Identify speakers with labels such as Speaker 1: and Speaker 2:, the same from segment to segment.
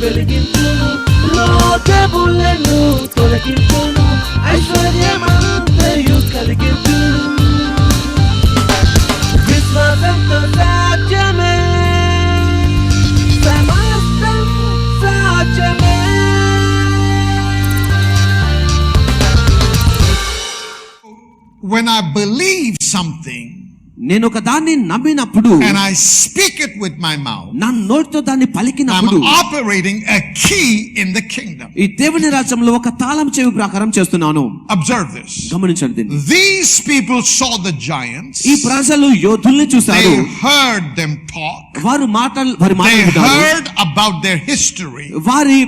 Speaker 1: వెలిగించును, రోగములను తొలగించును, ఐశ్వర్యమంతయు కలిగించును. విశ్వాసంతో సాధ్యమే, సమస్తం సాధ్యమే.
Speaker 2: When I believe something
Speaker 3: నేను ఒక దాన్ని నమ్మినప్పుడు
Speaker 2: and I speak it with my mouth,
Speaker 3: నా నోటితో దాన్ని పలికినప్పుడు
Speaker 2: I'm operating a key in the kingdom.
Speaker 3: ఈ దేవుని రాజ్యంలో ఒక తాళం చెవి ప్రకారం చేస్తున్నాను.
Speaker 2: Observe this.
Speaker 3: గమనించండి దీన్ని.
Speaker 2: These people saw the giants.
Speaker 3: ఈ ప్రజలు యోధుల్ని చూశారు.
Speaker 2: They heard them talk.
Speaker 3: వారి మాటలు
Speaker 2: They heard about their history.
Speaker 3: వారి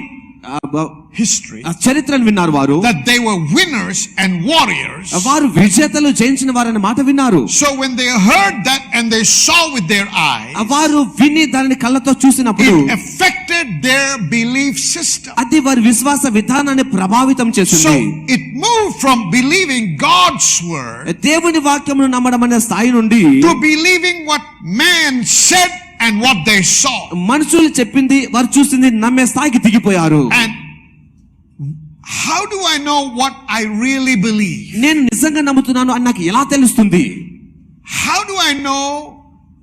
Speaker 2: History.
Speaker 3: చరిత్రను విన్నారు వారు.
Speaker 2: That they were winners and warriors.
Speaker 3: వారు విజేతలు, జయించిన వారని మాట విన్నారు.
Speaker 2: So when they heard that and they saw with their eyes,
Speaker 3: వారు విని దానిని కళ్ళతో చూసినప్పుడు
Speaker 2: it affected their belief system.
Speaker 3: అది వారి విశ్వాస విధానాన్ని ప్రభావితం చేసింది.
Speaker 2: So it moved from believing God's word,
Speaker 3: దేవుని వాక్యమును నమ్మడం అనే స్థాయి నుండి
Speaker 2: to believing what man said and what they saw.
Speaker 3: మనుషులు చెప్పింది వారు చూసింది నమ్మే స్థాయికి దిగిపోయారు.
Speaker 2: And how do I know what I really believe?
Speaker 3: నేను నిజంగా నమ్ముతున్నాను అని నాకు ఎలా తెలుస్తుంది?
Speaker 2: How do I know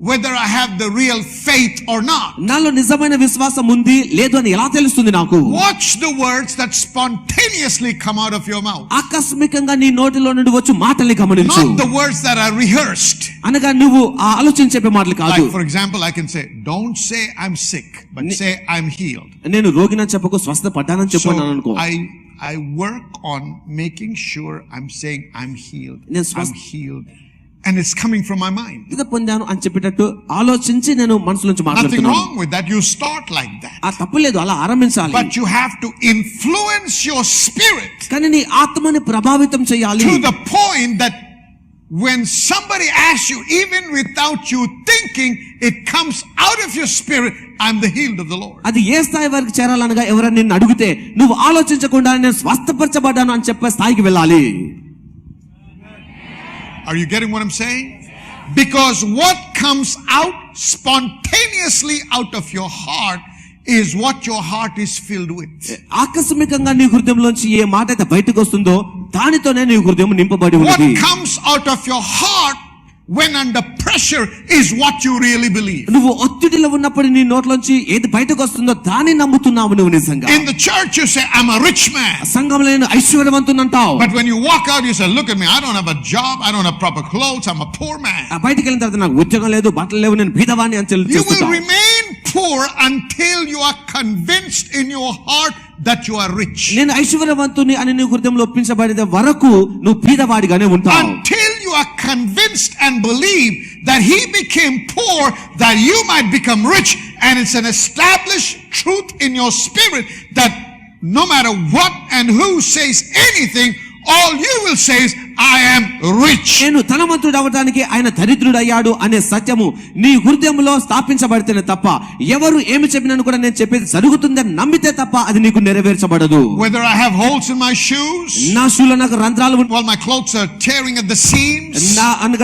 Speaker 2: whether I have the real faith or not?
Speaker 3: నాలో నిజమైన విశ్వాసం ఉంది లేదు అని ఎలా తెలుస్తుంది నాకు?
Speaker 2: Watch the words that spontaneously come out of your mouth.
Speaker 3: ఆకస్మికంగా నీ నోటిలో నుండి వచ్చే మాటల్ని గమనించు.
Speaker 2: Not the words that are rehearsed.
Speaker 3: అనగా నువ్వు ఆలోచించే మాటలు కాదు.
Speaker 2: Like for example, I can say, don't say I'm sick, but say I'm healed.
Speaker 3: నేను రోగిని చెప్పకు, స్వస్థ పడ్డానని చెప్పాను అనుకో.
Speaker 2: I work on making sure I'm saying I'm healed. I'm healed. And it's coming from my mind.
Speaker 3: ఇది పొందాను అని చెప్పేటట్టు ఆలోచించి నేను మనసు నుంచి మాట్లాడుతున్నాను.
Speaker 2: Nothing wrong with that. You start like that.
Speaker 3: ఆ తప్పు లేదు, అలా ఆరంభించాలి.
Speaker 2: But you have to influence your spirit.
Speaker 3: కానీ నీ ఆత్మని ప్రభావితం చేయాలి.
Speaker 2: To the point that when somebody asks you, even without you thinking, it comes out of your spirit, I'm the healed of the Lord.
Speaker 3: అది ఏ స్థాయి వరకు చేరాలనగా ఎవరైనా నిన్ను అడిగితే నువ్వు ఆలోచించకుండా నేను స్వస్థపరచబడ్డాను అని చెప్పే స్థాయికి వెళ్ళాలి.
Speaker 2: Are you getting what I'm saying? Because what comes out spontaneously out of your heart is what your heart is filled with.
Speaker 3: ఆకస్మికంగా నీ హృదయంలోంచి ఏ మాట అయితే బయటకు వస్తుందో దానితోనే నీ హృదయం నింపబడి ఉన్నది.
Speaker 2: What comes out of your heart when under pressure is what you really believe.
Speaker 3: నువ్వు ఒత్తిడిలో ఉన్నప్పుడు నీ నోట్లోంచి ఏది బయటకు వస్తుందో దాన్ని నమ్ముతున్నావు నువ్వు నిజంగా.
Speaker 2: In the church you say I'm a rich man.
Speaker 3: సంఘంలో నేను ఐశ్వర్యవంతుని అంటావు.
Speaker 2: But when you walk out you say look at me, I don't have a job, I don't have proper clothes, I'm a poor man.
Speaker 3: బయటికి వెళ్ళిన తర్వాత నాకు ఉద్యోగం లేదు, బట్టలు లేవు, నేను బీదవాణ్ణి అని
Speaker 2: చెప్తుంటావు. You will remain poor until you are convinced in your heart that you are rich.
Speaker 3: నేను ఐశ్వర్యవంతుని అని నీ హృదయంలో ఒప్పించబడిన వరకు నువ్వు బీదవాడిగానే ఉంటావు.
Speaker 2: Until you are convinced and believe that he became poor that you might become rich, and it's an established truth in your spirit that no matter what and who says anything, all you will say is I am rich.
Speaker 3: నేను ధనవంతుడు అవడానికి ఆయన దరిద్రుడు అయ్యాడు అనే సత్యము నీ హృదయంలో స్థాపించబడితేనే తప్ప ఎవరు ఏమి చెప్పినను కూడా నేను చెప్పేది జరుగుతుందని నమ్మితే తప్ప అది నీకు నెరవేర్చబడదు.
Speaker 2: Whether I have holes in my shoes,
Speaker 3: నా షూలో నాకు రంధ్రాలు
Speaker 2: while my clothes are tearing at the seams,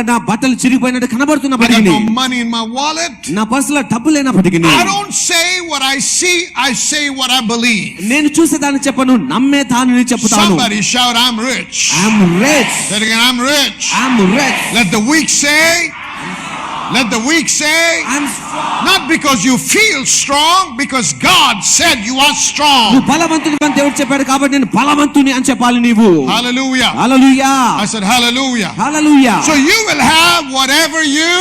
Speaker 3: నా బట్టలు చిరిగిపోయినట్టు కనబడుతున్నప్పటికీ,
Speaker 2: I have no money in my wallet,
Speaker 3: నా పర్సులో డబ్బు లేనప్పటికీ,
Speaker 2: I don't say what I see, I say what I believe.
Speaker 3: నేను చూసేదాన్ని చెప్పను, నమ్మే దానిని చెప్తాను.
Speaker 2: Somebody shout I'm rich.
Speaker 3: I'm rich.
Speaker 2: Say again, I'm rich.
Speaker 3: I'm rich.
Speaker 2: Let the weak say, let the weak say,
Speaker 3: I'm strong.
Speaker 2: not because you feel strong, because God said you are strong.
Speaker 3: నువ్వు బలవంతుడివి అని దేవుడు చెప్పాడు కాబట్టి నేను బలవంతుని అని చెప్పాలి నీవు.
Speaker 2: Hallelujah.
Speaker 3: Hallelujah.
Speaker 2: I said hallelujah.
Speaker 3: Hallelujah.
Speaker 2: So you will have whatever you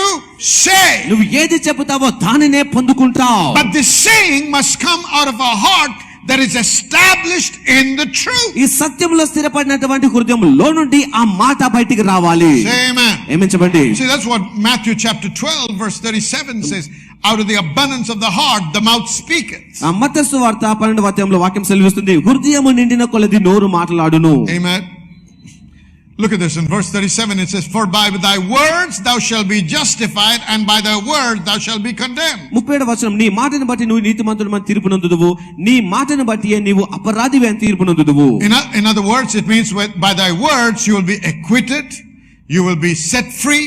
Speaker 2: say.
Speaker 3: నువ్వు ఏది చెబుతావో దానినే పొందుకుంటావు.
Speaker 2: But the saying must come out of a heart that is established in the truth.
Speaker 3: ఈ సత్యంలో స్థిరపడినటువంటి హృదయంలో నుండి ఆ మాట బయటికి రావాలి.
Speaker 2: Amen.
Speaker 3: ఆమేన్ చెప్పండి.
Speaker 2: See, that's what Matthew chapter 12 verse 37 says. Out of the abundance of the heart the mouth speaketh.
Speaker 3: మత్తయి సువార్త 12వ అధ్యాయంలో వాక్యం సెలవిస్తుంది, హృదయము నిండిన కొలది నోరు మాట్లాడును.
Speaker 2: Amen. Look at this in verse 37. It says, for by thy words thou shalt be justified, and by thy words thou shalt be condemned.
Speaker 3: 37వ వచనం, నీ మాటను బట్టి నువ్వు నీతిమంతుడమని తీర్పు నొందుదువు, నీ మాటను బట్టి నీవు అపరాధివి అని తీర్పు నొందుదువు.
Speaker 2: In other words, it means by thy words you will be acquitted, you will be set free.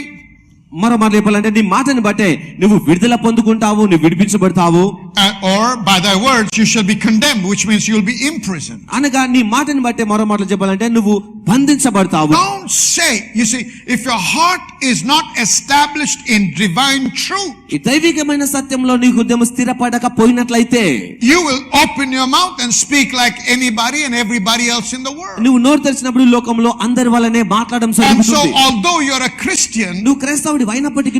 Speaker 3: మరో మాట చెప్పాలంటే నీ మాటను బట్టే నువ్వు విడుదల పొందుకుంటావు, నువ్వు విడిపించబడతావు.
Speaker 2: or by thy words you shall be condemned, which means you'll be imprisoned.
Speaker 3: అనగా నీ మాటని బట్టి మరో మాటలు చెప్పాలంటే నువ్వు బంధించబడతావు.
Speaker 2: Don't say, you see, if your heart is not established in divine truth,
Speaker 3: ఈ దైవికమైన సత్యంలో నీ హృదయం స్థిరపడకపోయినట్లయితే
Speaker 2: you will open your mouth and speak like anybody and everybody else in the world.
Speaker 3: నువ్వు నోరు తెరిచినప్పుడు లోకంలో అందరి వల్లనే మాట్లాడడం
Speaker 2: And so
Speaker 3: జరుగుతుంది.
Speaker 2: although you're a Christian,
Speaker 3: నువ్వు క్రైస్తవుడి అయినప్పటికీ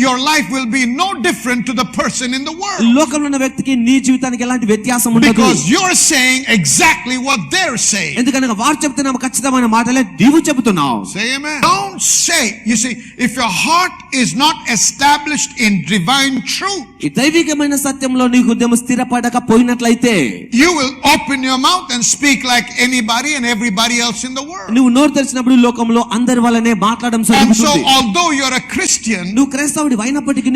Speaker 2: your life will be no different to the person in the world,
Speaker 3: లోకంలో ఉన్న వ్యక్తికి నీ జీవితానికి ఎలాంటి వ్యత్యాసం ఉండదు.
Speaker 2: because you're saying exactly what they're saying.
Speaker 3: ఎందుకనగా వారు చెప్తున్న ఖచ్చితమైన మాటలే నీవు చెబుతున్నావు.
Speaker 2: Say amen. Don't say, you see, if your heart is not established in divine truth,
Speaker 3: ఈ దైవికమైన సత్యంలో నీ హృదయం స్థిరపడకపోయినట్లయితే
Speaker 2: you will open your mouth and speak like anybody and everybody else in the world.
Speaker 3: నువ్వు నోరు తెరిచినప్పుడు లోకంలో అందరి వల్లనే మాట్లాడడం
Speaker 2: And so
Speaker 3: జరుగుతుంది.
Speaker 2: although you're a Christian,
Speaker 3: నువ్వు క్రైస్తవుడి అయినప్పటికీ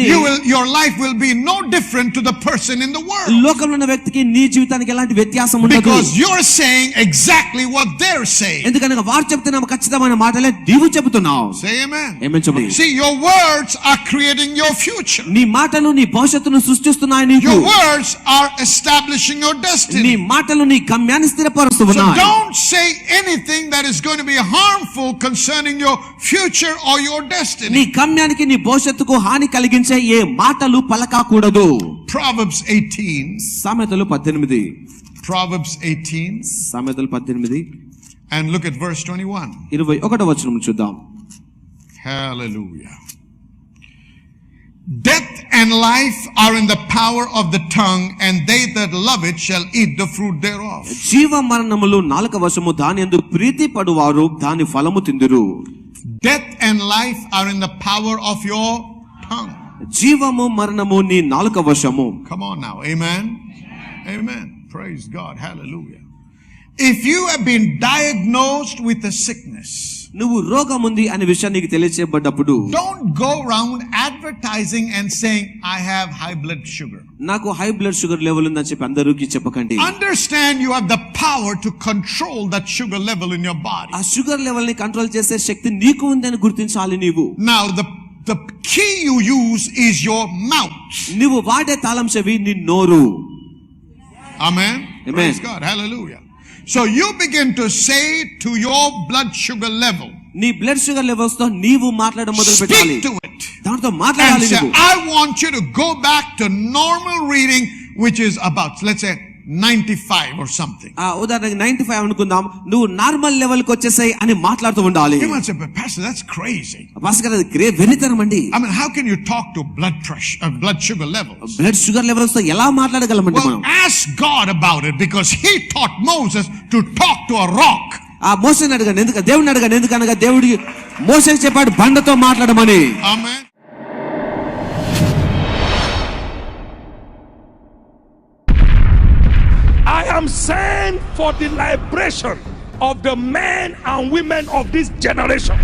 Speaker 2: your life will be no different to the person in the world,
Speaker 3: లోకంలో ఉన్న వ్యక్తికి నీ జీవితానికి ఎలాంటి వ్యత్యాసం ఉండదు.
Speaker 2: because you're saying exactly what they're saying.
Speaker 3: ఎందుకనగా వారు చెప్తున్న ఖచ్చితమైన మాటలే నీవు చెబుతున్నావు.
Speaker 2: Say amen.
Speaker 3: ఏమని చెప్పు.
Speaker 2: See, your words are creating your future.
Speaker 3: నీ మాటలు నీ భవిష్యత్తును సృష్టిస్తున్నాయి. నీకు
Speaker 2: Your words are establishing your
Speaker 3: నీ
Speaker 2: destiny.
Speaker 3: మాటలు నీ గమ్యాన్ని
Speaker 2: So
Speaker 3: స్థిరపరుస్తున్నాయి.
Speaker 2: don't say anything that is going to be harmful concerning your future or your
Speaker 3: నీ
Speaker 2: destiny.
Speaker 3: గమ్యానికి నీ భవిష్యత్తుకు హాని కలిగించే ఏ మాటలు పలకకూడదు.
Speaker 2: Proverbs 18.
Speaker 3: సామెతలు 18.
Speaker 2: Proverbs 18.
Speaker 3: సామెతలు 18
Speaker 2: And look at verse 21.
Speaker 3: 21వ వచనం చూద్దాం.
Speaker 2: Hallelujah. Death and life are in the power of the tongue, and they that love it shall eat the fruit thereof.
Speaker 3: జీవ మరణములు నాలుక వశము, దాని యందు ప్రీతి పడువారు దాని ఫలము తిందురు.
Speaker 2: Death and life are in the power of your tongue.
Speaker 3: జీవము మరణము నీ నాలుక వశము.
Speaker 2: Come on now. Amen. Amen. Praise God. Hallelujah. If you have been diagnosed with a sickness,
Speaker 3: నువ్వు రోగం ఉంది అనే విషయాన్ని నీకు తెలియచేయబడ్డప్పుడు
Speaker 2: don't go around advertising and saying, I have high blood sugar.
Speaker 3: నాకు హై బ్లడ్ షుగర్ లెవెల్ ఉందని చెప్పి అందరికీ చెప్పకండి.
Speaker 2: Understand you have the power to control that sugar level in your body.
Speaker 3: ఆ షుగర్ లెవెల్ ని కంట్రోల్ చేసే శక్తి నీకు ఉందని గుర్తించాలి. నీవు
Speaker 2: Now the key you use is your mouth.
Speaker 3: నువ్వు వాడే తాళం చెవి నీ నోరు.
Speaker 2: Amen.
Speaker 3: Amen.
Speaker 2: Praise God. Hallelujah. So you begin to say to your blood sugar level,
Speaker 3: నీ బ్లడ్ షుగర్ లెవెల్స్ తో నీవు మాట్లాడడం మొదలు పెట్టాలి.
Speaker 2: speak to it
Speaker 3: దాంతో
Speaker 2: and
Speaker 3: మాట్లాడాలి.
Speaker 2: say,
Speaker 3: నువ్వు
Speaker 2: I want you to go back to normal reading, which is about, let's say, 95 or something.
Speaker 3: ఉదాహరణకి 95 అనుకుందాం. నువ్వు నార్మల్ లెవెల్ కి వచ్చేసాయి అని మాట్లాడుతూ ఉండాలి.
Speaker 2: You must say, but Pastor, that's crazy.
Speaker 3: Bhaskar అది వెరితనం అండి.
Speaker 2: I mean, how can you talk to blood pressure, blood sugar levels?
Speaker 3: Blood sugar levels తో ఎలా మాట్లాడగలమండి
Speaker 2: Well,
Speaker 3: మనం?
Speaker 2: ask God about it, because He taught Moses to talk to a rock.
Speaker 3: మోసేని అడగండి, ఎందుకంటే దేవుడిని అడగండి, ఎందుకనగా దేవుడికి మోసేకి చెప్పాడు బండతో మాట్లాడమని.
Speaker 2: Amen.
Speaker 4: I am sent for the liberation of the men and women of this generation.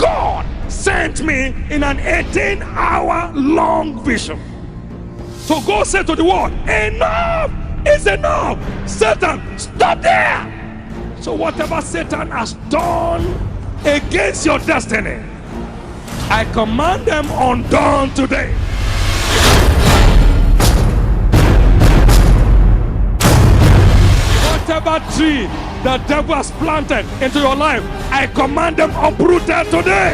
Speaker 4: God sent me in an 18-hour long vision. So go say to the world, enough is enough. Satan, stop there. So whatever Satan has done against your destiny, I command them undone today. Whatever tree the devil has planted into your life, I command them uprooted today.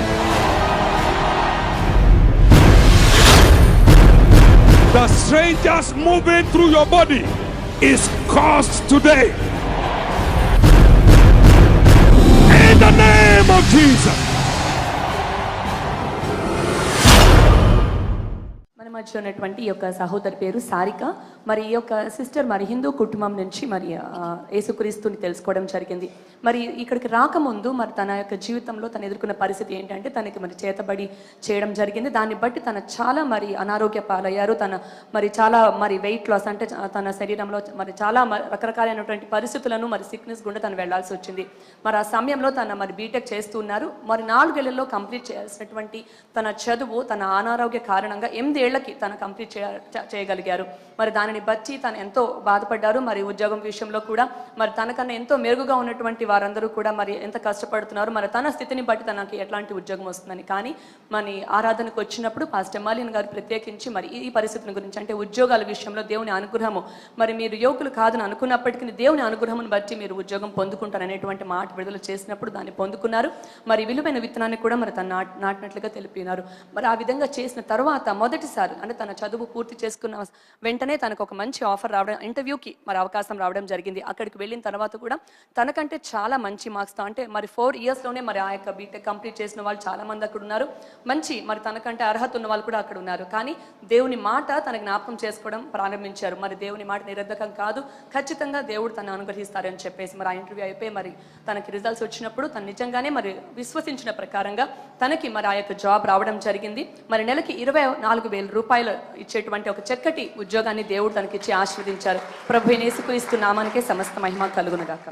Speaker 4: The strangers moving through your body is cursed today. In the name of Jesus.
Speaker 5: మన మధ్య ఉన్నటువంటి ఈ యొక్క సహోదరి పేరు సారిక. మరి ఈ యొక్క సిస్టర్ మరి హిందూ కుటుంబం నుంచి మరి యేసుక్రీస్తుని తెలుసుకోవడం జరిగింది. మరి ఇక్కడికి రాకముందు మరి తన యొక్క జీవితంలో తను ఎదుర్కొన్న పరిస్థితి ఏంటంటే తనకి మరి చేతబడి చేయడం జరిగింది. దాన్ని బట్టి తన చాలా మరి అనారోగ్య పాలయ్యారు. తన మరి చాలా మరి వెయిట్ లాస్, అంటే తన శరీరంలో మరి చాలా రకరకాలైనటువంటి పరిస్థితులను మరి సిక్నెస్ గుండా తను వెళ్లాల్సి వచ్చింది. మరి ఆ సమయంలో తన మరి బీటెక్ చేస్తున్నారు. మరి 4 ఏళ్లలో కంప్లీట్ చేయాల్సినటువంటి తన చదువు తన అనారోగ్య కారణంగా 8 ఏళ్ల నెలకి తను కంప్లీట్ చేయగలిగారు. మరి దానిని బట్టి తను ఎంతో బాధపడ్డారు. మరి ఉద్యోగం విషయంలో కూడా మరి తనకన్నా ఎంతో మెరుగుగా ఉన్నటువంటి వారందరూ కూడా మరి ఎంత కష్టపడుతున్నారు, మరి తన స్థితిని బట్టి తనకి ఎట్లాంటి ఉద్యోగం వస్తుందని. కానీ మన ఆరాధనకు వచ్చినప్పుడు పాస్టర్ ఎమ్మాలియన్ గారు ప్రత్యేకించి మరి ఈ పరిస్థితుల గురించి, అంటే ఉద్యోగాల విషయంలో దేవుని అనుగ్రహము, మరి మీరు యువకులు కాదని అనుకున్నప్పటికీ దేవుని అనుగ్రహమును బట్టి మీరు ఉద్యోగం పొందుకుంటారు అనేటువంటి మాట విడుదల చేసినప్పుడు దాన్ని పొందుకున్నారు. మరి విలువైన విత్తనాన్ని కూడా మరి తను నాటినట్లుగా తెలిపినారు. మరి ఆ విధంగా చేసిన తర్వాత మొదటిసారి అంటే తన చదువు పూర్తి చేసుకున్న వెంటనే తనకు ఒక మంచి ఆఫర్ రావడం, ఇంటర్వ్యూకి మరి అవకాశం రావడం జరిగింది. అక్కడికి వెళ్ళిన తర్వాత కూడా తనకంటే చాలా మంచి మార్క్స్తో, అంటే మరి 4 ఇయర్స్లోనే మరి ఆ యొక్క బీటెక్ కంప్లీట్ చేసిన వాళ్ళు చాలా మంది అక్కడ ఉన్నారు. మంచి మరి తనకంటే అర్హత ఉన్న వాళ్ళు కూడా అక్కడ ఉన్నారు. కానీ దేవుని మాట తన జ్ఞాపకం చేసుకోవడం ప్రారంభించారు. మరి దేవుని మాట నిరర్ధకం కాదు, ఖచ్చితంగా దేవుడు తను అనుగ్రహిస్తారని చెప్పేసి మరి ఆ ఇంటర్వ్యూ అయిపోయి మరి తనకి రిజల్ట్స్ వచ్చినప్పుడు తను నిజంగానే మరి విశ్వసించిన ప్రకారంగా తనకి మరి ఆ యొక్క జాబ్ రావడం జరిగింది. మరి నెలకి 24,000 రూపాయలు ఇచ్చేటువంటి ఒక చక్కటి ఉద్యోగాన్ని దేవుడు తనకి ఇచ్చి ఆశీర్వదించారు. ప్రభువైన యేసుక్రీస్తు నామానికే సమస్త మహిమ కలుగును గాక.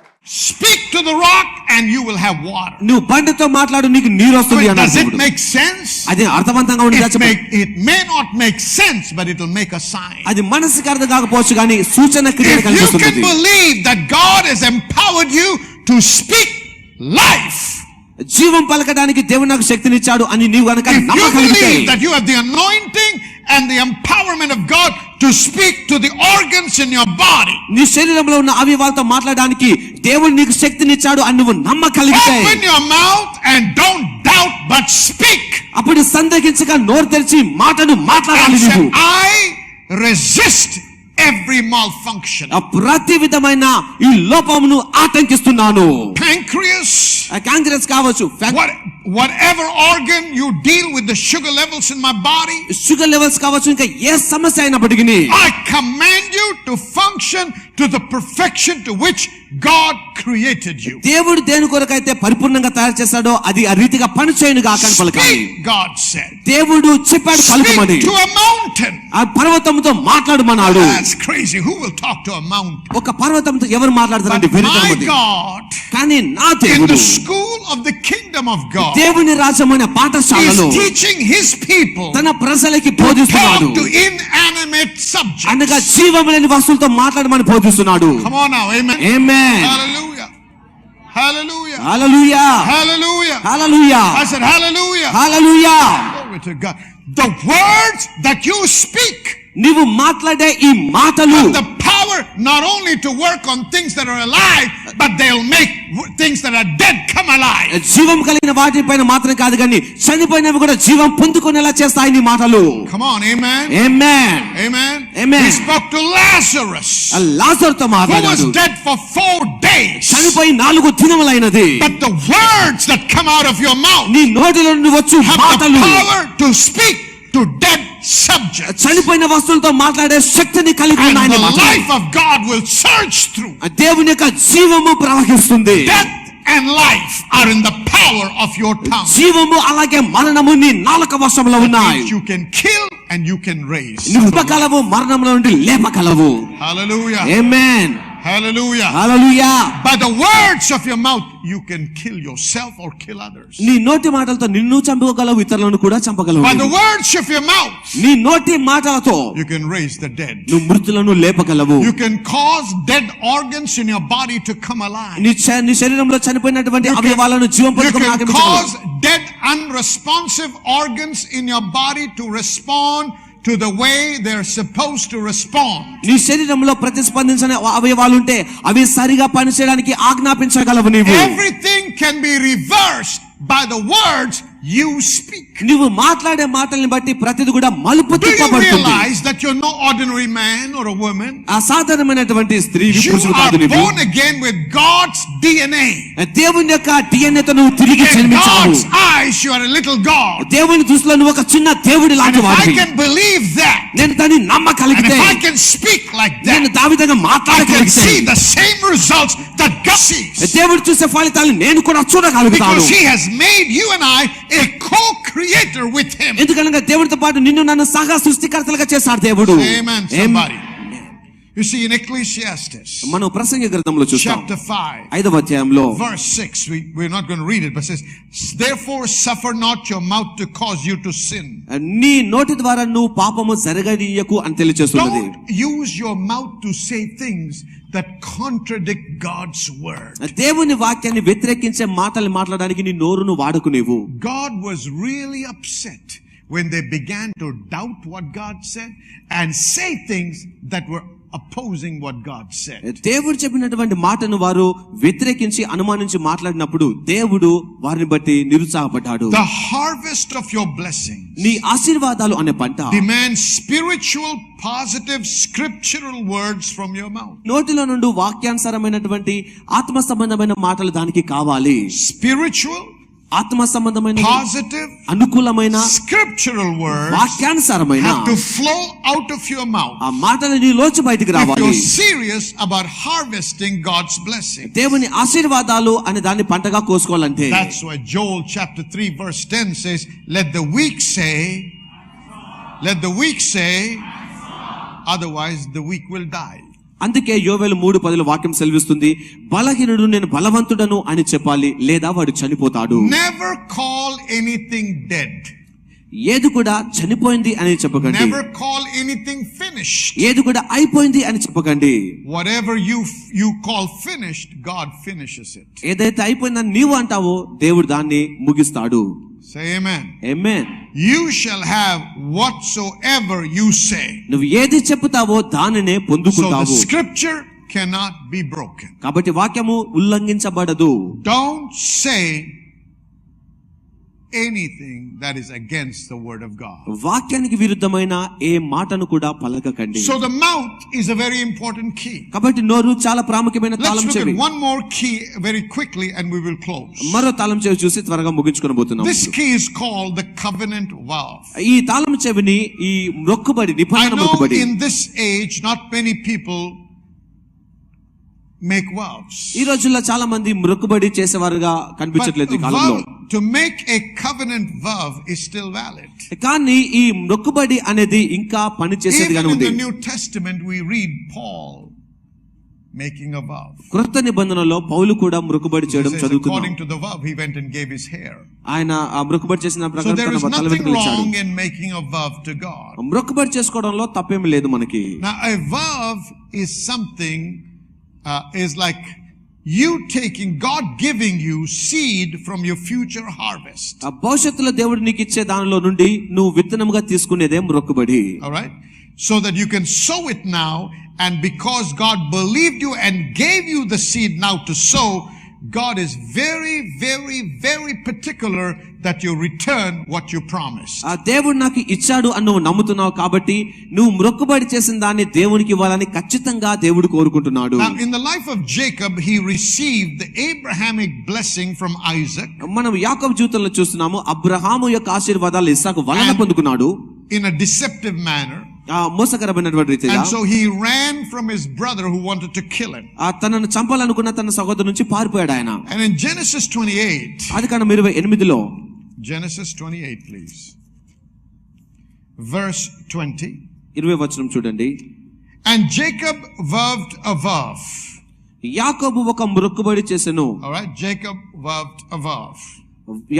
Speaker 2: Speak to the rock and you will have water.
Speaker 3: నువ్వు బండతో మాట్లాడు, నీకు నీరు వస్తుంది అన్నాడు
Speaker 2: Does it
Speaker 3: దేవుడు.
Speaker 2: make sense?
Speaker 3: అది అర్థవంతంగా ఉంటుందా చెప్పండి.
Speaker 2: It may not make sense, but it will make a sign.
Speaker 3: అది మనసుకి అర్థం కాకపోవచ్చు కానీ సూచన క్రియలు
Speaker 2: If you
Speaker 3: కనిపిస్తుంది.
Speaker 2: can believe that God has empowered you to speak life,
Speaker 3: జీవం పలకడానికి దేవుడు నాకు శక్తినిచ్చాడు అని నీవు గనక
Speaker 2: if you
Speaker 3: నమ్మగలిగితే,
Speaker 2: believe that you have the anointing and the empowerment of God to speak to the organs in your body,
Speaker 3: నీ శరీరంలో ఉన్న అవయవాలతో మాట్లాడడానికి దేవుడు నీకు శక్తినిచ్చాడు అని నువ్వు నమ్మగలిగితే,
Speaker 2: open your mouth and don't doubt but speak.
Speaker 3: అప్పుడు సందేహించక నోరు తెరిచి మాటను మాట్లాడాలి.
Speaker 2: And say,
Speaker 3: నువ్వు
Speaker 2: I resist every malfunction.
Speaker 3: ప్రతి విధమైన ఈ లోపమును ఆటంకిస్తున్నాను.
Speaker 2: Pancreas,
Speaker 3: కాంగ్రెస్ కావచ్చు,
Speaker 2: whatever organ you deal with the sugar levels in my body,
Speaker 3: sugar levels కావచ్చు, ఇంకా ఏ సమస్య అయినప్పటికీ
Speaker 2: I command you to function to the perfection to which God created you.
Speaker 3: దేవుడు దేని కొరకైతే పరిపూర్ణంగా తయారు చేశాడో అది ఆ రీతిగా పనిచేయను గాక అని పలకాలి.
Speaker 2: Speak, God said.
Speaker 3: దేవుడు చెప్పాడు పలుకుమని.
Speaker 2: Speak to a mountain.
Speaker 3: ఆ పర్వతంతో మాట్లాడమన్నాడు.
Speaker 2: That's crazy. Who will talk to a mountain?
Speaker 3: ఒక పర్వతంతో ఎవరు మాట్లాడతారంటే
Speaker 2: But my
Speaker 3: వినటం.
Speaker 2: God,
Speaker 3: కానీ నా
Speaker 2: in
Speaker 3: దేవుడు
Speaker 2: the school of the kingdom of God,
Speaker 3: దేవుని రాజ్యమైన పాఠశాలలో
Speaker 2: is teaching his people
Speaker 3: తన ప్రజలకి
Speaker 2: to
Speaker 3: బోధిస్తున్నాడు.
Speaker 2: talk to inanimate subjects.
Speaker 3: అనగా జీవం లేని వస్తువులతో మాట్లాడమని బోధిస్తున్నాడు.
Speaker 2: Come on now, amen.
Speaker 3: Amen.
Speaker 2: Hallelujah. Hallelujah.
Speaker 3: Hallelujah.
Speaker 2: Hallelujah.
Speaker 3: Hallelujah.
Speaker 2: I said hallelujah.
Speaker 3: Hallelujah.
Speaker 2: Glory to God. The words that you speak
Speaker 3: నీవు మాట్లాడే ఈ మాటలు
Speaker 2: have the power not only to work on things that are alive, but they'll make things that are dead come alive.
Speaker 3: జీవం కలిగిన వాటిపైన మాత్రం కాదు కానీ చనిపోయినవి కూడా జీవం పొందుకునేలా చేస్తాయి నీ మాటలు.
Speaker 2: Come on, amen.
Speaker 3: Amen.
Speaker 2: Amen.
Speaker 3: Amen.
Speaker 2: He spoke to Lazarus,
Speaker 3: లాజరుతో
Speaker 2: who was
Speaker 3: మాట్లాడాడు.
Speaker 2: dead for 4 days.
Speaker 3: చనిపోయి 4 దినములైనది.
Speaker 2: But the words that come out of your mouth
Speaker 3: నీ నోటిలో నుండి వచ్చు
Speaker 2: have the
Speaker 3: మాటలు
Speaker 2: power to speak to dead subjects.
Speaker 3: చనిపోయిన వస్తువులతో మాట్లాడే శక్తిని కలిగి
Speaker 2: And
Speaker 3: ఉన్నాయి
Speaker 2: the
Speaker 3: మాటలు.
Speaker 2: life of God will surge through.
Speaker 3: దేవుని యొక్క జీవము ప్రవహిస్తుంది.
Speaker 2: Death and life are in the power of your tongue.
Speaker 3: జీవము అలాగే మరణము నీ నాలుక వశంలో ఉన్నాయి.
Speaker 2: You can kill and you can raise.
Speaker 3: నువ్వు ఇవ్వగలవు, మరణంలో నుండి లేపగలవు.
Speaker 2: Hallelujah.
Speaker 3: Amen.
Speaker 2: Hallelujah.
Speaker 3: Hallelujah.
Speaker 2: By the words of your mouth, you can kill yourself or kill others.
Speaker 3: నీ నోటి మాటలతో నిన్ను చంపగలవు, ఇతరులను కూడా చంపగలవు.
Speaker 2: By the words of your mouth,
Speaker 3: నీ నోటి మాటలతో
Speaker 2: you can raise the dead.
Speaker 3: నువ్వు మృతులను లేపగలవు.
Speaker 2: You can cause dead organs in your body to come alive.
Speaker 3: నీ శరీరంలో చనిపోయినటువంటి అవయవాలను జీవం
Speaker 2: You can
Speaker 3: పొందుకోవడానికి
Speaker 2: cause dead unresponsive organs in your body to respond to the way they're supposed to respond.
Speaker 3: నీ శరీరంలో ప్రతిస్పందించిన అవయవాలు ఉంటే అవి సరిగా పనిచేయడానికి ఆజ్ఞాపించగలవు. నీవు
Speaker 2: Everything can be reversed by the words you speak.
Speaker 3: నువ్వు మాట్లాడే మాటల్ని బట్టి ప్రతిది కూడా మలుపు
Speaker 2: Do you
Speaker 3: తిప్పబడుతుంది.
Speaker 2: realize that you're no ordinary man or a woman?
Speaker 3: అసాధారణమైనటువంటి స్త్రీ
Speaker 2: You
Speaker 3: పురుషుడు
Speaker 2: are
Speaker 3: కాదు నీవు.
Speaker 2: born again with God's DNA.
Speaker 3: దేవుని యొక్క DNA తో నువ్వు తిరిగి
Speaker 2: In
Speaker 3: జన్మించావు.
Speaker 2: God's eyes, you are a little God.
Speaker 3: దేవుని దృష్టిలో నువ్వు ఒక చిన్న దేవుడి
Speaker 2: And
Speaker 3: లాంటి
Speaker 2: if I
Speaker 3: వాడివి.
Speaker 2: can believe that,
Speaker 3: నేను దాన్ని
Speaker 2: and
Speaker 3: నమ్మగలిగితే,
Speaker 2: if I can speak like
Speaker 3: నేను
Speaker 2: that,
Speaker 3: దావిధంగా
Speaker 2: I can
Speaker 3: మాట్లాడగలిగితే,
Speaker 2: see the same results that God sees.
Speaker 3: దేవుడు చూసే ఫలితాలు నేను కూడా చూడగలుగుతాను.
Speaker 2: Because He has made you and I a co-creator with Him.
Speaker 3: ఎందుకనగా దేవుడితో పాటు నిన్ను నన్ను సహ సృష్టికర్తలుగా చేశాడు దేవుడు.
Speaker 2: Amen, somebody. You see, in Ecclesiastes,
Speaker 3: మనం ప్రసంగి గ్రంథంలో చూస్తాం
Speaker 2: chapter 5,
Speaker 3: 5వ అధ్యాయంలో
Speaker 2: verse 6, we're not going to read it, but it says, therefore suffer not your mouth to cause you to sin.
Speaker 3: నీ నోటి ద్వారా నువ్వు పాపము జరగనీయకు అని తెలియజేస్తున్నది.
Speaker 2: Don't use your mouth to say things that contradict God's word.
Speaker 3: దేవుని వాక్యాన్ని వ్యతిరేకించే మాటలు మాట్లాడడానికి నీ నోరును వాడకు నీవు.
Speaker 2: God was really upset when they began to doubt what God said and say things that were opposing what God said.
Speaker 3: దేవుడు చెప్పినటువంటి మాటను వారు వ్యతిరేకించి అనుమానించి మాట్లాడినప్పుడు దేవుడు వారిని బట్టి నిరుత్సాహపడ్డాడు.
Speaker 2: The harvest of your blessings
Speaker 3: నీ ఆశీర్వాదాలు అనే పంట
Speaker 2: demands spiritual, positive, scriptural words from your mouth.
Speaker 3: నోటిలో నుండి వాక్యానుసారమైనటువంటి ఆత్మ సంబంధమైన మాటలు దానికి కావాలి.
Speaker 2: Spiritual,
Speaker 3: ఆత్మ సంబంధమైన
Speaker 2: positive,
Speaker 3: అనుకూలమైన
Speaker 2: scriptural words
Speaker 3: వాక్యానుసారమైన
Speaker 2: have to flow out of your mouth.
Speaker 3: ఆ మాటలు నీలోంచి బయటికి
Speaker 2: If
Speaker 3: రావాలి.
Speaker 2: you're serious about harvesting God's blessing.
Speaker 3: దేవుని ఆశీర్వాదాలు అనే దాన్ని పంటగా కోసుకోవాలంటే
Speaker 2: That's why Joel chapter 3 verse 10 says, let the weak say, otherwise the weak will die.
Speaker 3: అందుకే యోవేలు 3:10 వాక్యం సెలవిస్తుంది, బలహీనుడు నేను బలవంతుడను అని చెప్పాలి, లేదా వాడు చనిపోతాడు.
Speaker 2: Never call anything dead.
Speaker 3: ఏది కూడా చనిపోయింది అని చెప్పకండి.
Speaker 2: Never call anything finished.
Speaker 3: ఏది కూడా అయిపోయింది అని చెప్పకండి.
Speaker 2: Whatever you call finished, God finishes it.
Speaker 3: ఏదైతే అయిపోయిందని నీవు అంటావో దేవుడు దాన్ని ముగిస్తాడు.
Speaker 2: Say amen.
Speaker 3: Amen.
Speaker 2: You shall have whatsoever you say.
Speaker 3: నువ్వు ఏది చెప్తావో దానినే
Speaker 2: So
Speaker 3: పొందుకుంటావు.
Speaker 2: the scripture cannot be broken.
Speaker 3: కాబట్టి వాక్యము ఉల్లంఘించబడదు.
Speaker 2: Don't say anything that is against the word of God.
Speaker 3: వాక్యానికి విరుద్ధమైన ఏ మాటను కూడా పలకకండి.
Speaker 2: So the mouth is a very important key.
Speaker 3: కాబట్టి నోరు చాలా ప్రాముఖ్యమైన
Speaker 2: Let's
Speaker 3: తాళం
Speaker 2: look
Speaker 3: చెవి.
Speaker 2: at one more key very quickly and we will close.
Speaker 3: మరో తాళం చెవి చూసి త్వరగా ముగించుకోబోతున్నాం.
Speaker 2: This key is called the covenant vow.
Speaker 3: ఈ తాళం చెవిని ఈ మొక్కుబడి
Speaker 2: I
Speaker 3: నిబంధన
Speaker 2: know
Speaker 3: మొక్కుబడి.
Speaker 2: in this age not many people make vows.
Speaker 3: ఈ రోజుల్లో చాలా మంది మొక్కుబడి చేసేవారుగా
Speaker 2: But
Speaker 3: కనిపించట్లేదు ఈ
Speaker 2: a
Speaker 3: కాలంలో.
Speaker 2: vow, to make a covenant vow is still valid.
Speaker 3: కానీ ఈ మొక్కుబడి అనేది ఇంకా పని చేసేదిగానే
Speaker 2: Even in
Speaker 3: ఉంది.
Speaker 2: the New Testament we read Paul making a vow.
Speaker 3: క్రొత్త నిబంధనలో పౌలు కూడా మొక్కుబడి
Speaker 2: He
Speaker 3: చేయడం
Speaker 2: says,
Speaker 3: చదువుతున్నాం.
Speaker 2: according to the vow he went and gave his hair.
Speaker 3: ఆయన ఆ మొక్కుబడి చేసిన
Speaker 2: So
Speaker 3: ప్రకారం
Speaker 2: there is
Speaker 3: తన తల
Speaker 2: nothing
Speaker 3: వెంట్రుకలు ఇచ్చాడు.
Speaker 2: wrong in making a vow to God.
Speaker 3: మొక్కుబడి చేసుకోవడంలో తప్పేమీ లేదు మనకి.
Speaker 2: Now a vow is something is like you taking, God giving you seed from your future harvest.
Speaker 3: ఆ భవిష్యత్తులో దేవుడు నీకు ఇచ్చే దానిలో నుండి నువ్వు విత్తనముగా తీసుకునేదే మొక్కుబడి.
Speaker 2: All right? So that you can sow it now, and because God believed you and gave you the seed now to sow, God is very, very, very particular that you return what you promised.
Speaker 3: ఆ దేవుడు నాకు ఇచ్చాడు అని నువ్వు నమ్ముతున్నావు కాబట్టి నువ్వు మొక్కుబడి చేసిన దాన్ని దేవునికి ఇవ్వాలని ఖచ్చితంగా దేవుడు కోరుకుంటున్నాడు.
Speaker 2: Now in the life of Jacob, he received the Abrahamic blessing from Isaac.
Speaker 3: మనం యాకోబు జీవితంలో చూస్తున్నాము, అబ్రహాము యొక్క ఆశీర్వాదాలు ఇస్సాకు వలన పొందుకున్నాడు
Speaker 2: In a deceptive manner.
Speaker 3: మోసకరమైనటువంటి రీతిగా.
Speaker 2: And so he ran from his brother who wanted to kill him.
Speaker 3: తనను చంపాలనుకున్న తన సహోదరు నుంచి పారిపోయాడు ఆయన.
Speaker 2: And in Genesis 28,
Speaker 3: Adikandam 28లో
Speaker 2: Genesis 28 please, verse 20.
Speaker 3: 20వ వచనం చూడండి.
Speaker 2: And Jacob vowed a vow.
Speaker 3: యాకోబు ఒక మొక్కుబడి చేసెను.
Speaker 2: All right, Jacob vowed a vow,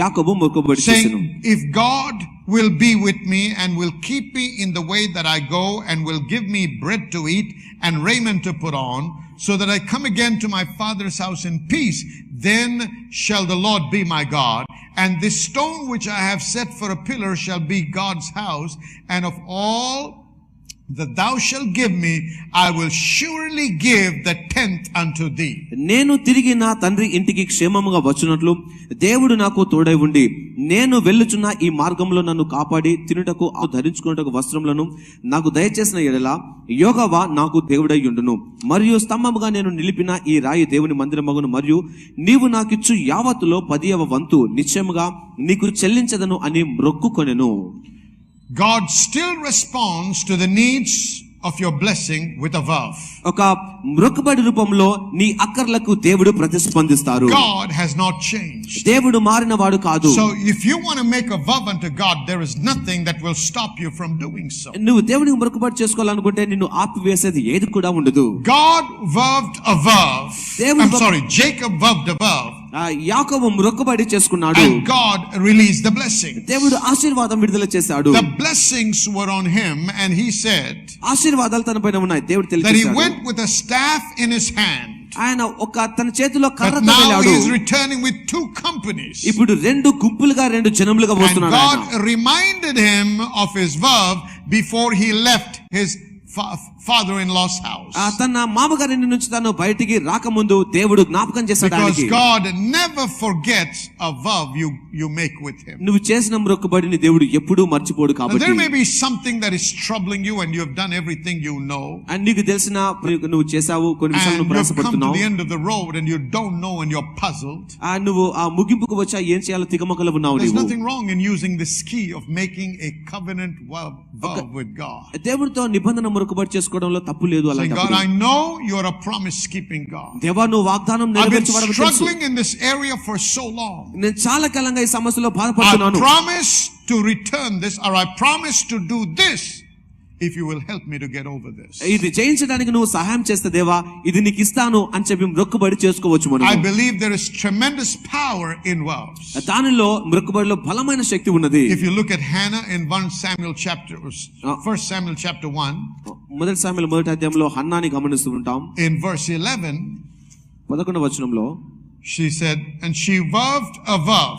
Speaker 3: యాకోబు మొక్కుబడి చేసెను.
Speaker 2: saying, if God will be with me and will keep me in the way that I go and will give me bread to eat and raiment to put on, so that I come again to my father's house in peace, then shall the Lord be my God, and this stone which I have set for a pillar shall be God's house, and of all that thou shalt give me, I will surely give the 10th unto thee.
Speaker 3: నేను తిరిగి నా తండ్రి ఇంటికి క్షేమముగా వచ్చునట్లు దేవుడు నాకు తోడై ఉండి నేను వెళ్ళుచున్న ఈ మార్గంలో నన్ను కాపాడి తినుటకు ధరించుకున్నటకు వస్త్రములను నాకు దయచేసిన ఎడల యెహోవా నాకు దేవుడై ఉండును. మరియు స్తంభముగా నేను నిలిపిన ఈ రాయి దేవుని మందిరమగును. మరియు నీవు నాకిచ్చు యావత్తులో 10వ వంతు నిశ్చయముగా నీకు చెల్లించదను అని మొక్కుకొనెను.
Speaker 2: God still responds to the needs of your blessing with a vow.
Speaker 3: ఒక మొక్కుబడి రూపంలో నీ అక్కర్లకు దేవుడు ప్రతిస్పందిస్తారు.
Speaker 2: God has not changed.
Speaker 3: దేవుడు మారిన వాడు కాదు.
Speaker 2: So if you want to make a vow unto God, there is nothing that will stop you from doing so.
Speaker 3: నువ్వు దేవునికి మొక్కుబడి చేసుకోవాలనుకుంటే నిన్ను ఆపివేసేది ఏది కూడా ఉండదు.
Speaker 2: God vowed a vow. I'm sorry, Jacob vowed a vow.
Speaker 3: యాకోబు మొక్కుబడి చేసుకున్నాడు.
Speaker 2: And God released the blessing.
Speaker 3: దేవుడు ఆశీర్వాదం విడుదల చేశాడు.
Speaker 2: The blessings were on him, and he said
Speaker 3: ఆశీర్వాదాలు తన పైన ఉన్నాయి. దేవుడు
Speaker 2: that he
Speaker 3: తెలియజేశాడు.
Speaker 2: went with a staff in his hand.
Speaker 3: ఆయన ఒక తన చేతిలో
Speaker 2: But
Speaker 3: కర్రతో
Speaker 2: now
Speaker 3: వెళ్ళాడు.
Speaker 2: he is returning with two companies.
Speaker 3: ఇప్పుడు రెండు గుంపులుగా రెండు జనములుగా
Speaker 2: And
Speaker 3: వస్తున్నాడు.
Speaker 2: God
Speaker 3: ఆయన
Speaker 2: reminded him of his vow before he left his father-in-law's house.
Speaker 3: తన మామగారి నుంచి తను బయటికి రాకముందు దేవుడు జ్ఞాపకం చేశాడు
Speaker 2: Because
Speaker 3: ఆయనకి.
Speaker 2: God never forgets a vow you make with him.
Speaker 3: నువ్వు చేసిన మొక్కుబడిని దేవుడు ఎప్పుడూ మర్చిపోడు
Speaker 2: Now,
Speaker 3: కాబట్టి.
Speaker 2: there may be something that is troubling you and you have done everything you know.
Speaker 3: And నీకు తెలిసిన నువ్వు చేసావు కొన్ని విషయాలు
Speaker 2: And
Speaker 3: నువ్వు
Speaker 2: you have come to
Speaker 3: ప్రయాసపడుతున్నావు.
Speaker 2: the end of the road and you don't know and you're puzzled.
Speaker 3: నువ్వు ఆ ముగింపుకు వచ్చా ఏం చేయాలో తికమకలు ఉన్నావు
Speaker 2: There's
Speaker 3: నీవు.
Speaker 2: nothing wrong in using this key of making a covenant vow with God.
Speaker 3: దేవుడితో నిబంధన మొక్కుబడి చేసుకోవడంలో తప్పు లేదు.
Speaker 2: Saying,
Speaker 3: అలాంటి
Speaker 2: God, I know you're a promise-keeping God.
Speaker 3: దేవా నువ్వు వాగ్దానం
Speaker 2: I've been
Speaker 3: నెరవేర్చబడవు తెలుసు.
Speaker 2: struggling in this area for so long.
Speaker 3: నేను చాలా కాలంగా ఈ సమస్యలో
Speaker 2: I
Speaker 3: బాధపడుతున్నాను.
Speaker 2: promise to return this, or I promise to do this if you will help me to get over this.
Speaker 3: ఇది జయించడానికి నువ్వు సహాయం చేస్తే దేవా ఇది నీకు ఇస్తాను అని చెప్పి మొక్కుబడి చేసుకోవచ్చు
Speaker 2: I
Speaker 3: మనం.
Speaker 2: believe there is tremendous power in vows.
Speaker 3: దానిలో మొక్కుబడిలో బలమైన శక్తి ఉన్నది.
Speaker 2: If you look at Hannah in 1 Samuel chapter 1,
Speaker 3: మొదటి సామెల మొదటి అధ్యాయంలో హన్నాని గమనిస్తూ ఉంటాం.
Speaker 2: in verse 11,
Speaker 3: 11వ వచనంలో
Speaker 2: she said, and she vowed a vow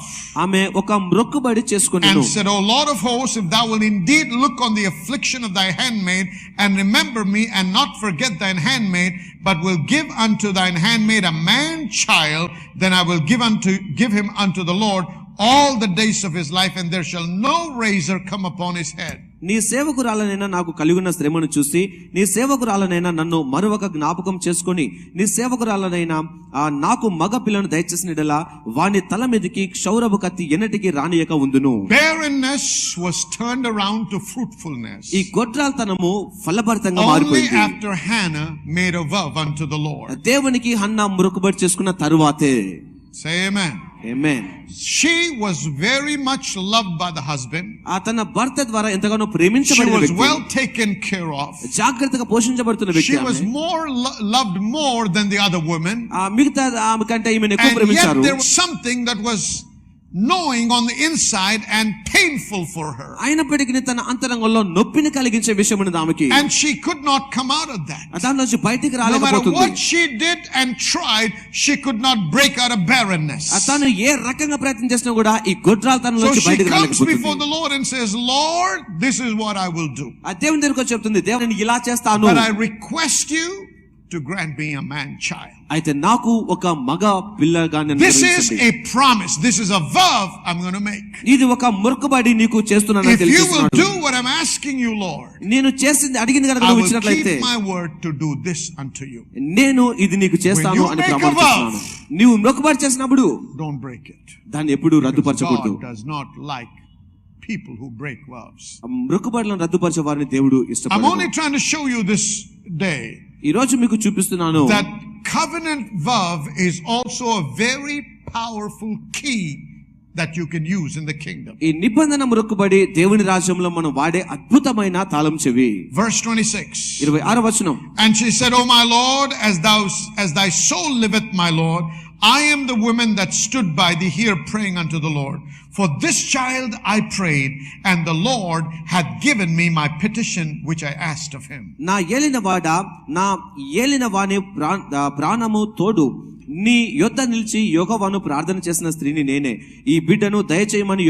Speaker 3: ఆమె ఒక మొక్కుబడి చేసుకొనెను.
Speaker 2: and said, O Lord of hosts, if thou wilt indeed look on the affliction of thy handmaid and remember me and not forget thine handmaid, but will give unto thine handmaid a man child, then I will give him unto the Lord all the days of his life, and there shall no razor come upon his head.
Speaker 3: నీ సేవకురాలనైనా నాకు కలిగిన శ్రమను చూసి నీ సేవకురాలనైనా నన్ను మరొక జ్ఞాపకం చేసుకొని నీ సేవకురాలనైనా నాకు మగ పిల్లను దయచేసినడలా వాని తల మీదకి క్షౌరపు కత్తి ఎన్నటికి రానియక ఉండును.
Speaker 2: Barrenness was turned around to fruitfulness
Speaker 3: ఈ గొడ్రాల్తనము ఫలభరితంగా
Speaker 2: only
Speaker 3: మారిపోయింది.
Speaker 2: after Hannah made a vow unto the Lord.
Speaker 3: దేవునికి హన్నా మొక్కుబడి చేసుకున్న తరువాతే.
Speaker 2: Say amen.
Speaker 3: Amen.
Speaker 2: She was very much loved by the husband.
Speaker 3: తన భర్త ద్వారా ఎంతగానో
Speaker 2: She
Speaker 3: ప్రేమించబడిన
Speaker 2: was
Speaker 3: వ్యక్తి.
Speaker 2: well taken care of.
Speaker 3: జాగ్రత్తగా పోషించబడుతున్న వ్యక్తి.
Speaker 2: She was loved more than the other women.
Speaker 3: మిగతా ఆమె కంటే ఈమెను ఎక్కువ
Speaker 2: And yet
Speaker 3: ప్రేమించారు.
Speaker 2: there was something that was gnawing on the inside and painful for her.
Speaker 3: అయినప్పటికీ తన అంతరంగంలో నొప్పిని కలిగించే విషయం ఉన్నది ఆమెకి.
Speaker 2: And she could not come out of that.
Speaker 3: దాని నుంచి బయటికి
Speaker 2: No matter
Speaker 3: రాలేకపోతుంది.
Speaker 2: what she did and tried, she could not break out of barrenness.
Speaker 3: తను ఏ రకంగా ప్రయత్నం చేసినా కూడా ఈ గొడ్రాల్తనం
Speaker 2: So
Speaker 3: నుంచి
Speaker 2: she
Speaker 3: బయటికి
Speaker 2: comes before
Speaker 3: రాలేకపోతుంది.
Speaker 2: the Lord and says, Lord, this is what I will do.
Speaker 3: ఆ దేవుని దగ్గరికి వచ్చి చెప్తుంది, దేవుడు నేను ఇలా చేస్తాను.
Speaker 2: But I request you to grant me a man child.
Speaker 3: అయితే నాకు ఒక మగ పిల్లగా
Speaker 2: This is a promise. This is a vow I'm going to make.
Speaker 3: ఇది ఒక మొక్కుబడి నీకు చేస్తున్నానని
Speaker 2: If you will
Speaker 3: తెలియజేస్తున్నాడు.
Speaker 2: do what I'm asking you, Lord,
Speaker 3: నేను చేసింది అడిగింది కనుక
Speaker 2: I
Speaker 3: నువ్వు
Speaker 2: will
Speaker 3: ఇచ్చినట్లయితే
Speaker 2: keep my word to do this unto you.
Speaker 3: నేను ఇది నీకు చేస్తాను
Speaker 2: When you
Speaker 3: అని
Speaker 2: make a
Speaker 3: ప్రమాణం
Speaker 2: vow,
Speaker 3: చేస్తున్నాను. నీవు మొక్కుబడి చేసినప్పుడు
Speaker 2: Don't break it.
Speaker 3: దాన్ని ఎప్పుడు రద్దుపరచకూడదు.
Speaker 2: God does not like people who break vows.
Speaker 3: మొక్కుబడులను రద్దుపరిచే వారిని దేవుడు
Speaker 2: I'm
Speaker 3: ఇష్టపడడు.
Speaker 2: only trying to show you this day
Speaker 3: ఈ రోజు మీకు చూపిస్తున్నాను
Speaker 2: that covenant vow is also a very powerful key that you can use in the kingdom.
Speaker 3: ఈ నిబంధన మొక్కుబడి దేవుని రాజ్యంలో మనం వాడే అద్భుతమైన తాళం చెవి.
Speaker 2: Verse 26.
Speaker 3: 26వ వచనం.
Speaker 2: And she said, O my Lord, as thy soul liveth, my Lord, I am the woman that stood by thee here praying unto the Lord. For this child I prayed, and the Lord hath given me my petition which I asked of him.
Speaker 3: నా ఏలినవాడా నా ఏలినవాని ప్రాణము తోడు నీ యొద్ద నిలిచి యెహోవాను ప్రార్థన చేసిన స్త్రీని నేనే. ఈ బిడ్డను దయచేయమని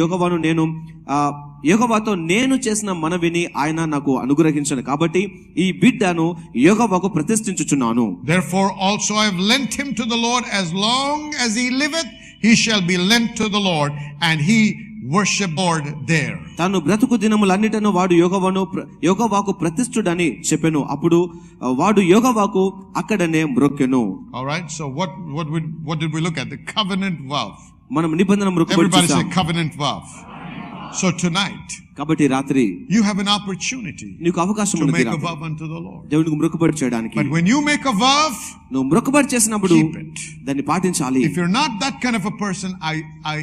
Speaker 3: యెహోవాతో నేను చేసిన మనవిని ఆయన నాకు అనుగ్రహించను కాబట్టి ఈ బిడ్డను యెహోవాకు ప్రతిష్ఠించుచున్నాను.
Speaker 2: Therefore also I have lent him to the Lord, as long as he liveth he shall be lent to the Lord, and he worship Lord there.
Speaker 3: తాను బ్రతుకు దినములన్నిటను వాడు యెహోవాకు ప్రతిష్ఠుడని చెప్పెను. అప్పుడు వాడు యెహోవాకు అక్కడనే మ్రొక్కెను.
Speaker 2: All right, so what did we look at? The covenant vow.
Speaker 3: మనం నిబంధన మొక్కుబడి
Speaker 2: Everybody say
Speaker 3: చూసాం.
Speaker 2: covenant vow. So tonight,
Speaker 3: కాబట్టి రాత్రి
Speaker 2: you have an opportunity
Speaker 3: నీకు అవకాశం
Speaker 2: to
Speaker 3: ఉన్నది
Speaker 2: make a
Speaker 3: రాత్రి.
Speaker 2: vow unto the Lord.
Speaker 3: దేవునికి మొక్కుబడి చేయడానికి.
Speaker 2: But when you make a vow,
Speaker 3: నువ్వు మొక్కుబడి చేసినప్పుడు
Speaker 2: keep it.
Speaker 3: దాన్ని పాటించాలి.
Speaker 2: If you're not that kind of a person, I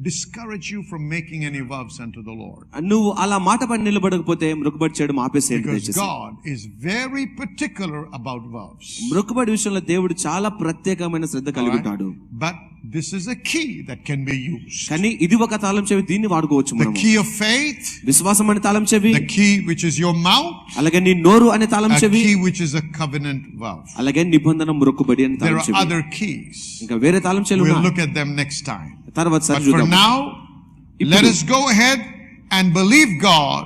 Speaker 2: discourage you from making any vows unto the Lord.
Speaker 3: నువ్వు అలా మాట పడి నిలబడకపోతే మొక్కుబడి చేయడం ఆపేసేయండి
Speaker 2: Because
Speaker 3: దయచేసి.
Speaker 2: God is very particular about vows.
Speaker 3: మొక్కుబడి విషయంలో దేవుడు చాలా ప్రత్యేకమైన శ్రద్ధ కలిగి ఉంటాడు.
Speaker 2: But this is a key that can be used.
Speaker 3: కానీ ఇది ఒక తాళం చెవి, దీన్ని వాడుకోవచ్చు
Speaker 2: The
Speaker 3: మనం.
Speaker 2: key of faith,
Speaker 3: విశ్వాసం అనే తాళం చెవి,
Speaker 2: the key which is your mouth,
Speaker 3: అలాగే నీ నోరు అనే తాళం
Speaker 2: a
Speaker 3: చెవి,
Speaker 2: key which is a covenant vow.
Speaker 3: అలాగే నిబంధన మొక్కుబడి అనే
Speaker 2: There
Speaker 3: తాళం
Speaker 2: are
Speaker 3: చెవి.
Speaker 2: other keys.
Speaker 3: ఇంకా వేరే తాళం చెవులు
Speaker 2: We'll
Speaker 3: ఉన్నాయి.
Speaker 2: look at them next time.
Speaker 3: తర్వాత
Speaker 2: But
Speaker 3: సరి
Speaker 2: for
Speaker 3: చూద్దాం.
Speaker 2: now, let us go ahead and believe God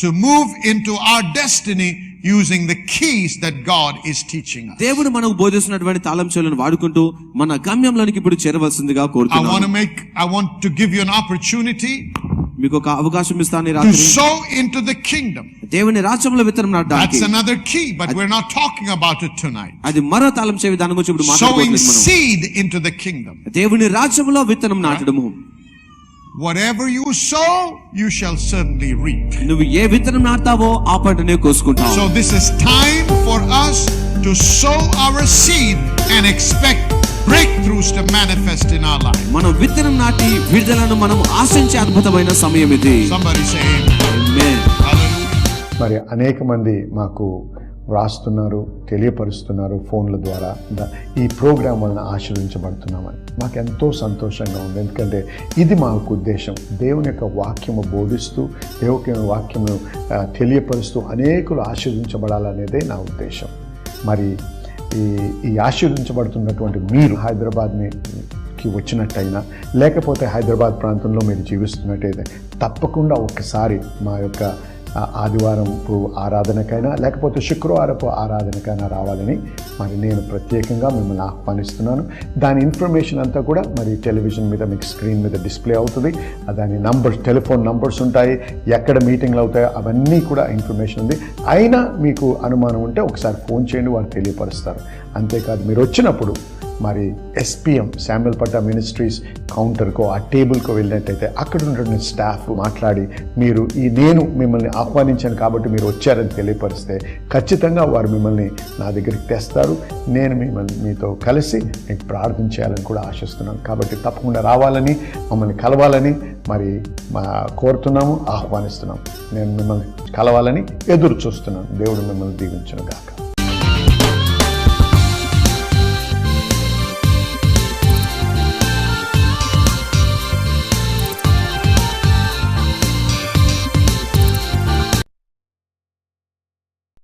Speaker 2: to move into our destiny using the keys that God is teaching us.
Speaker 3: దేవుడు మనకు బోధిస్తున్నటువంటి తాళం చెవులను వాడుకుంటూ మన గమ్యంలోనికి ఇప్పుడు చేరవలసిందిగా కోరుతున్నాను.
Speaker 2: I want to give you an opportunity
Speaker 3: మీకు ఒక అవకాశం ఇస్తాను ఈ
Speaker 2: to
Speaker 3: రాత్రి.
Speaker 2: sow into the kingdom.
Speaker 3: దేవుని రాజ్యంలో విత్తనం నాటడానికి.
Speaker 2: That's another key, but we're not talking about it tonight.
Speaker 3: అది మరో తాళం చెవి, దాని గురించి ఇప్పుడు
Speaker 2: Sowing
Speaker 3: మాట్లాడుకోవట్లేదు మనం.
Speaker 2: seed into the kingdom.
Speaker 3: దేవుని రాజ్యంలో విత్తనం నాటడము.
Speaker 2: Whatever you sow, you shall certainly reap.
Speaker 3: నువ్వు ఏ విత్తనం నాటుతావో ఆ పంటనే కోసుకుంటావు.
Speaker 2: So this is time for us to sow our seed and expect breakthroughs to manifest in our life.
Speaker 3: మనం విత్తనం నాటి విడుదలను మనం ఆశించే అద్భుతమైన సమయం ఇది.
Speaker 2: Somebody say amen. Hallelujah.
Speaker 6: మరి అనేక మంది మాకు వ్రాస్తున్నారు, తెలియపరుస్తున్నారు ఫోన్ల ద్వారా ఈ ప్రోగ్రాం వలన ఆశీర్వదించబడుతున్నామని. మాకు ఎంతో సంతోషంగా ఉంది. ఎందుకంటే ఇది మాకు ఉద్దేశం. దేవుని యొక్క వాక్యము బోధిస్తూ, దేవుని వాక్యము తెలియపరుస్తూ అనేకులు ఆశీర్వదించబడాలనేదే నా ఉద్దేశం. మరి ఈ ఆశీర్వదించబడుతున్నటువంటి మీరు హైదరాబాద్కి వచ్చినట్టయినా, లేకపోతే హైదరాబాద్ ప్రాంతంలో మీరు జీవిస్తున్నట్టయితే తప్పకుండా ఒక్కసారి మా యొక్క ఆదివారపు ఆరాధనకైనా లేకపోతే శుక్రవారపు ఆరాధనకైనా రావాలని మరి నేను ప్రత్యేకంగా మిమ్మల్ని ఆహ్వానిస్తున్నాను. దాని ఇన్ఫర్మేషన్ అంతా కూడా మరి టెలివిజన్ మీద మీకు స్క్రీన్ మీద డిస్ప్లే అవుతుంది. దాని నంబర్స్, టెలిఫోన్ నంబర్స్ ఉంటాయి, ఎక్కడ మీటింగ్లు అవుతాయో అవన్నీ కూడా ఇన్ఫర్మేషన్ ఉంది. అయినా మీకు అనుమానం ఉంటే ఒకసారి ఫోన్ చేయండి, వారు తెలియపరుస్తారు. అంతేకాదు మీరు వచ్చినప్పుడు మరి SPM శామ్యుల్ పట్టా మినిస్ట్రీస్ కౌంటర్కో ఆ టేబుల్కో వెళ్ళినట్టయితే అక్కడ ఉన్నటువంటి స్టాఫ్ మాట్లాడి మీరు నేను మిమ్మల్ని ఆహ్వానించాను కాబట్టి మీరు వచ్చారని తెలియపరిస్తే ఖచ్చితంగా వారు మిమ్మల్ని నా దగ్గరికి తెస్తారు. నేను మీతో కలిసి మీకు ప్రార్థన చేయాలని కూడా ఆశిస్తున్నాను. కాబట్టి తప్పకుండా రావాలని, మమ్మల్ని కలవాలని మరి కోరుతున్నాము, ఆహ్వానిస్తున్నాము. నేను మిమ్మల్ని కలవాలని ఎదురు చూస్తున్నాను. దేవుడు మిమ్మల్ని దీవించును గాక.